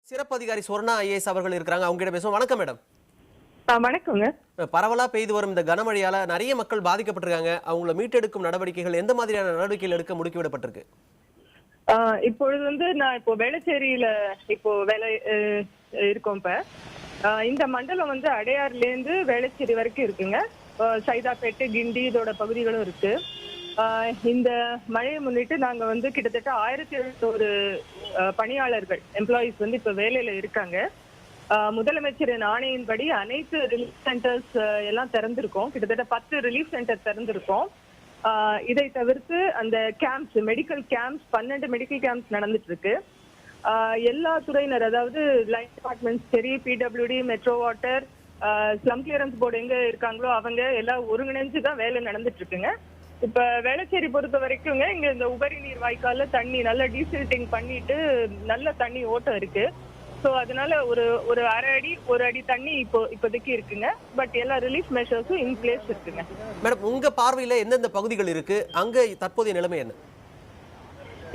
சிறப்பு அதிகாரி சுவர்ணா ஐஏஎஸ் அவர்கள் இருக்காங்க. அவங்க கிட்ட பேசுவோம். வணக்கம் மேடம். வணக்கங்க. பரவலா பெய்து வரும் இந்த கனமழையால நிறைய மக்கள் பாதிக்கப்பட்டிருக்காங்க. அவங்கள மீட்டெடுக்கும் நடவடிக்கைகள் எந்த மாதிரியான நடவடிக்கைகள் எடுக்க முடுக்கிவிடப்பட்டிருக்கு? இப்பொழுது நான் வேளச்சேரியில வேலை இருக்கோம். இந்த மண்டலம் அடையாறுல இருந்து வேளச்சேரி வரைக்கும் இருக்குங்க. சைதாப்பேட்டு, கிண்டி இதோட பகுதிகளும் இருக்கு. இந்த மழையை முன்னிட்டு நாங்க கிட்டத்தட்ட 1700 பணியாளர்கள் எம்ப்ளாயிஸ் இப்ப வேலையில இருக்காங்க. முதலமைச்சரின் ஆணையின்படி அனைத்து ரிலீஃப் சென்டர்ஸ் எல்லாம் திறந்திருக்கோம். கிட்டத்தட்ட 10 ரிலீஃப் சென்டர் திறந்திருக்கோம். இதை தவிர்த்து அந்த camps, medical camps 12 medical camps நடந்துட்டு இருக்கு. எல்லா துறையினர், அதாவது லைன் டிபார்ட்மெண்ட்ஸ் சரி, PWD, metro water, slum clearance board எங்க இருக்காங்களோ அவங்க எல்லாம் ஒருங்கிணைஞ்சுதான் வேலை நடந்துட்டு இருக்குங்க. இப்ப வேளச்சேரி பொறுத்த வரைக்குங்க இங்க இந்த உபரி நீர் வாய்க்கால தண்ணி நல்லா டீசில்டிங் பண்ணிட்டு நல்ல தண்ணி ஓட்டம் இருக்கு. ஸோ அதனால ஒரு அரை அடி 1 அடி தண்ணி இப்போதைக்கு இருக்குங்க. பட் எல்லா ரிலீஃப் மெஷர்ஸும் இன் பிளேஸ் இருக்குங்க. மேடம், உங்க பார்வையில எந்தெந்த பகுதிகள் இருக்கு, அங்க தற்போதைய நிலைமை என்ன?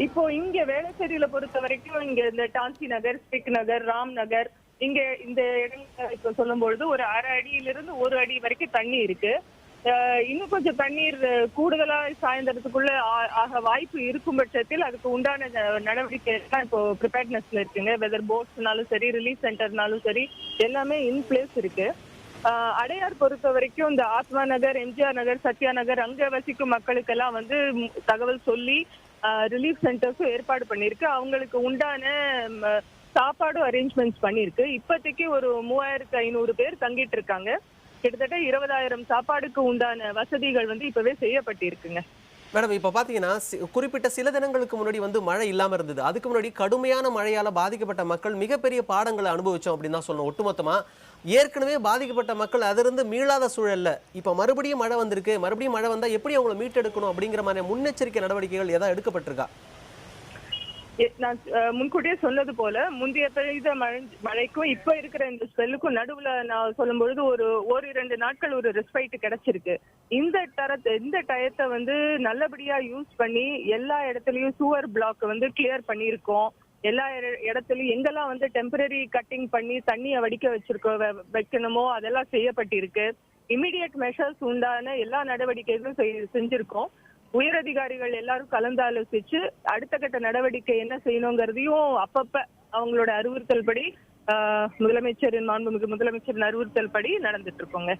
இப்போ இங்க வேளச்சேரியில பொறுத்த வரைக்கும் இங்க இந்த டான்சி நகர், ஸ்பிக் நகர், ராம் நகர், இங்க இந்த இடங்கள் இப்ப சொல்லும் பொழுது ஒரு அரை அடியிலிருந்து 1 அடி வரைக்கும் தண்ணி இருக்கு. இன்னும் கொஞ்சம் தண்ணீர் கூடுதலா சாயந்தரத்துக்குள்ள ஆக வாய்ப்பு இருக்கும் பட்சத்தில் அதுக்கு உண்டான நடவடிக்கை எல்லாம் இப்போ ப்ரிப்பேர்ட்னஸ்ல இருக்குங்க. வெதர் போட்ஸ்னாலும் சரி, ரிலீஃப் சென்டர்னாலும் சரி, எல்லாமே இன் பிளேஸ் இருக்கு. அடையார் பொறுத்த வரைக்கும் இந்த ஆத்மா நகர், எம்ஜிஆர் நகர், சத்யா நகர் அங்க வசிக்கும் மக்களுக்கெல்லாம் தகவல் சொல்லி ரிலீஃப் சென்டர்ஸும் ஏற்பாடு பண்ணிருக்கு. அவங்களுக்கு உண்டான சாப்பாடும் அரேஞ்ச்மெண்ட்ஸ் பண்ணிருக்கு. இப்போதைக்கு ஒரு 3500 பேர் தங்கிட்டு இருக்காங்க. கிட்டத்தட்ட 20,000 சாப்பாடுக்கு உண்டான வசதிகள் இப்பவே செய்யப்பட்டிருக்குங்க. மேடம், இப்ப பாத்தீங்கன்னா குறிப்பிட்ட சில தினங்களுக்கு முன்னாடி மழை இல்லாம இருந்தது. அதுக்கு முன்னாடி கடுமையான மழையால பாதிக்கப்பட்ட மக்கள் மிகப்பெரிய பாடங்களை அனுபவிச்சோம் அப்படின்னு தான் சொல்லணும். ஒட்டுமொத்தமா ஏற்கனவே பாதிக்கப்பட்ட மக்கள் அதிலிருந்து மீளாத சூழல்ல இப்ப மறுபடியும் மழை வந்திருக்கு. மறுபடியும் மழை வந்தா எப்படி அவங்களை மீட்டெடுக்கணும் அப்படிங்கிற மாதிரி முன்னெச்சரிக்கை நடவடிக்கைகள் ஏதாவது எடுக்கப்பட்டிருக்கா? நான் முன்கூட்டியே சொன்னது போல முந்தைய பெய்த மழைக்கும் இப்ப இருக்கிற இந்த ஸ்பெல்லுக்கும் நடுவுல நான் சொல்லும் பொழுது ஒரு 2 நாட்கள் ஒரு ரெஸ்பைட் கிடைச்சிருக்கு. இந்த டயத்தை நல்லபடியா யூஸ் பண்ணி எல்லா இடத்துலயும் சூவர் பிளாக் கிளியர் பண்ணியிருக்கோம். எல்லா இடத்துலயும் எங்கெல்லாம் டெம்பரரி கட்டிங் பண்ணி தண்ணியை வைக்கணுமோ அதெல்லாம் செய்யப்பட்டிருக்கு. இமிடியட் மெஷர்ஸ் உண்டான எல்லா நடவடிக்கைகளும் செஞ்சிருக்கோம். உயரதிகாரிகள் எல்லாரும் கலந்து ஆலோசிச்சு அடுத்த கட்ட நடவடிக்கை என்ன செய்யணுங்கிறதையும் அப்பப்ப அவங்களோட அறிவுறுத்தல் படி மாண்புமிகு முதலமைச்சரின் அறிவுறுத்தல் படி நடந்துட்டு இருக்கோங்க.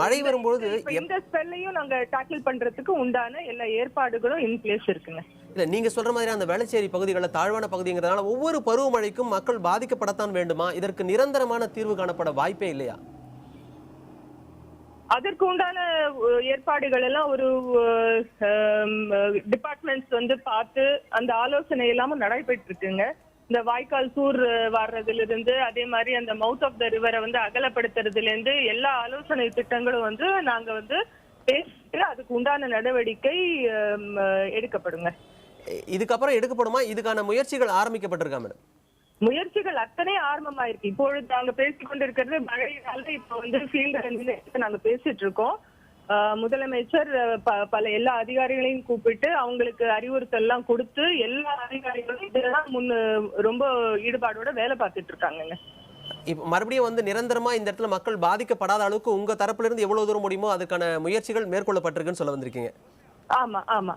மழை வரும்போது இந்த ஸ்பெல்லையும் நாங்க டாக்கிள் பண்றதுக்கு உண்டான எல்லா ஏற்பாடுகளும் இன் பிளேஸ் இருக்குங்க. இல்ல, நீங்க சொல்ற மாதிரி அந்த வேளச்சேரி பகுதிகளில் தாழ்வான பகுதிங்கிறதுனால ஒவ்வொரு பருவமழைக்கும் மக்கள் பாதிக்கப்படத்தான் வேண்டுமா? இதற்கு நிரந்தரமான தீர்வு காணப்பட வாய்ப்பே இல்லையா? அதற்கு உண்டான ஏற்பாடுகள் எல்லாம் ஒரு டிபார்ட்மெண்ட்ஸ் பார்த்து அந்த ஆலோசனை எல்லாமும் நடைபெற்று இருக்குங்க. இந்த வாய்க்கால் சூர் வர்றதுல இருந்து, அதே மாதிரி அந்த மவுத் ஆஃப் த ரிவரை அகலப்படுத்துறதுல இருந்து எல்லா ஆலோசனை திட்டங்களும் நாங்க பேசிட்டு அதுக்கு உண்டான நடவடிக்கை எடுக்கப்படுங்க. இதுக்கப்புறம் எடுக்கப்படுமா? இதுக்கான முயற்சிகள் ஆரம்பிக்கப்பட்டிருக்கா மேடம்? முயற்சிகள் அத்தனை ஆரம்பமாயிருக்கு. இப்பொழுது நாங்க பேசிக்கொண்டிருக்கிறது மழையினால இப்ப ஃபீல்டு நாங்க பேசிட்டு இருக்கோம். முதலமைச்சர் எல்லா அதிகாரிகளையும் கூப்பிட்டு அவங்களுக்கு அறிவுறுத்தல் எல்லாம் கொடுத்து எல்லா அதிகாரிகளும் இதெல்லாம் ரொம்ப ஈடுபாடோட வேலை பார்த்துட்டு இருக்காங்க. இப்ப மறுபடியும் நிரந்தரமா இந்த இடத்துல மக்கள் பாதிக்கப்படாத அளவுக்கு உங்க தரப்புல இருந்து எவ்வளவு தூரம் முடியுமோ அதுக்கான முயற்சிகள் மேற்கொள்ளப்பட்டிருக்குன்னு சொல்ல வந்திருக்கீங்க. ஆமாங்க.